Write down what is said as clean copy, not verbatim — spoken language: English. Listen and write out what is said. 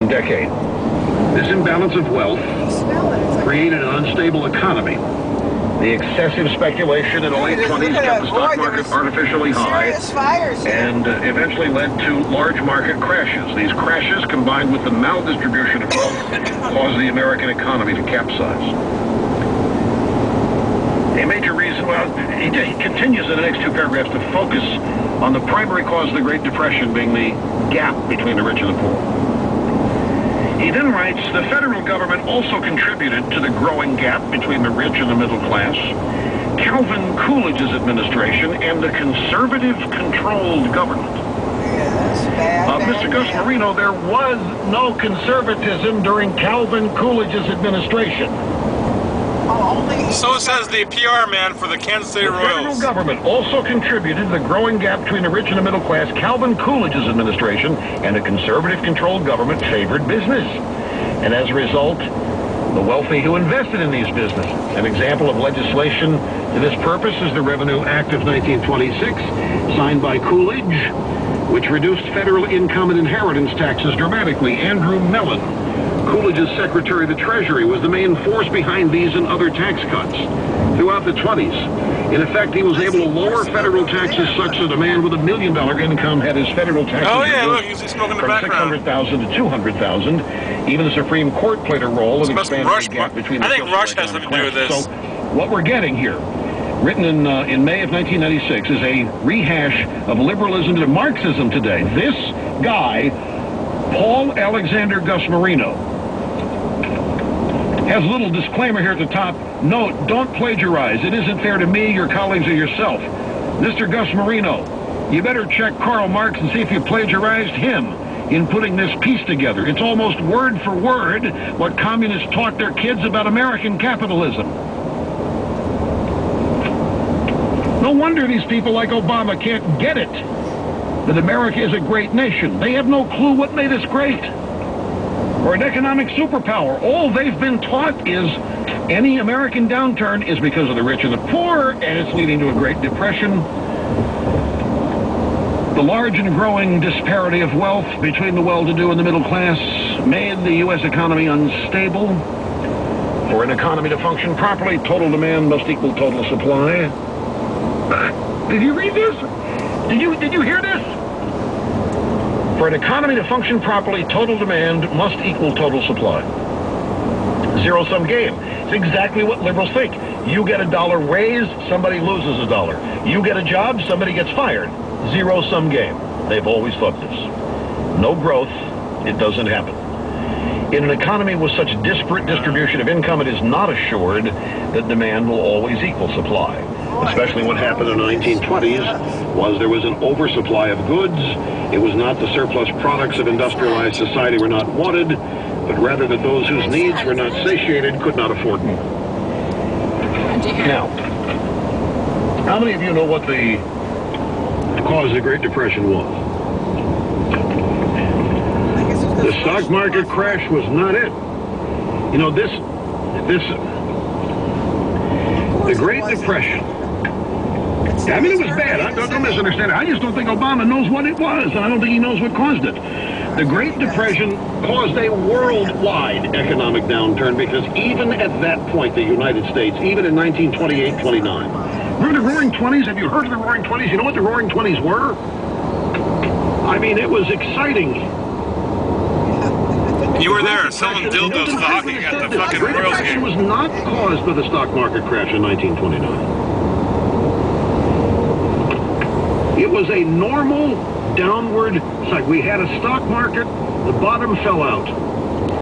decade. This imbalance of wealth created an unstable economy. The excessive speculation in the late 20s kept the stock market artificially high and eventually led to large market crashes. These crashes, combined with the maldistribution of wealth, caused the American economy to capsize. A major reason, well, he continues in the next two paragraphs to focus on the primary cause of the Great Depression being the gap between the rich and the poor. He then writes, the federal government also contributed to the growing gap between the rich and the middle class. Calvin Coolidge's administration and the conservative-controlled government. Mr. Gus Marino, there was no conservatism during Calvin Coolidge's administration. So says the PR man for the Kansas City Royals. The federal government also contributed to the growing gap between the rich and the middle class. Calvin Coolidge's administration and a conservative-controlled government favored business. And as a result, the wealthy who invested in these businesses. An example of legislation to this purpose is the Revenue Act of 1926, signed by Coolidge, which reduced federal income and inheritance taxes dramatically. Andrew Mellon, Coolidge's Secretary of the Treasury, was the main force behind these and other tax cuts throughout the 20s. In effect, he was able to lower federal taxes such that a man with $1 million income had his federal taxes he's smoking in the from background. $600,000 to $200,000. Even the Supreme Court played a role in expanding the gap between the I think Rush has something to do with this. So what we're getting here, written in May of 1996, is a rehash of liberalism to Marxism today. This guy, Paul Alexander Gus Marino, has a little disclaimer here at the top. Note, don't plagiarize. It isn't fair to me, your colleagues, or yourself. Mr. Gus Marino, you better check Karl Marx and see if you plagiarized him in putting this piece together. It's almost word for word what communists taught their kids about American capitalism. No wonder these people like Obama can't get it, that America is a great nation. They have no clue what made us great. Or an economic superpower. All they've been taught is any American downturn is because of the rich and the poor, and it's leading to a Great Depression. The large and growing disparity of wealth between the well-to-do and the middle class made the U.S. economy unstable. For an economy to function properly, total demand must equal total supply. Did you read this? Did you hear this? For an economy to function properly, total demand must equal total supply. Zero-sum game. It's exactly what liberals think. You get $1 raise, somebody loses $1. You get a job, somebody gets fired. Zero-sum game. They've always thought this. No growth, it doesn't happen. In an economy with such disparate distribution of income, it is not assured that demand will always equal supply. Especially what happened in the 1920s was there was an oversupply of goods. It was not the surplus products of industrialized society were not wanted, but rather that those whose needs were not satiated could not afford them. Now, how many of you know what the cause of the Great Depression was? The stock market crash was not it. You know, the Great Depression, I mean, it was bad. Don't misunderstand it. I just don't think Obama knows what it was, and I don't think he knows what caused it. The Great Depression caused a worldwide economic downturn because even at that point, the United States, even in 1928-29, remember the Roaring Twenties? Have you heard of the Roaring Twenties? You know what the Roaring Twenties were? I mean, it was exciting. You were there selling dildos to the hockey at the fucking Royals game. The Great Depression was not caused by the stock market crash in 1929. It was a normal downward cycle. We had a stock market, the bottom fell out.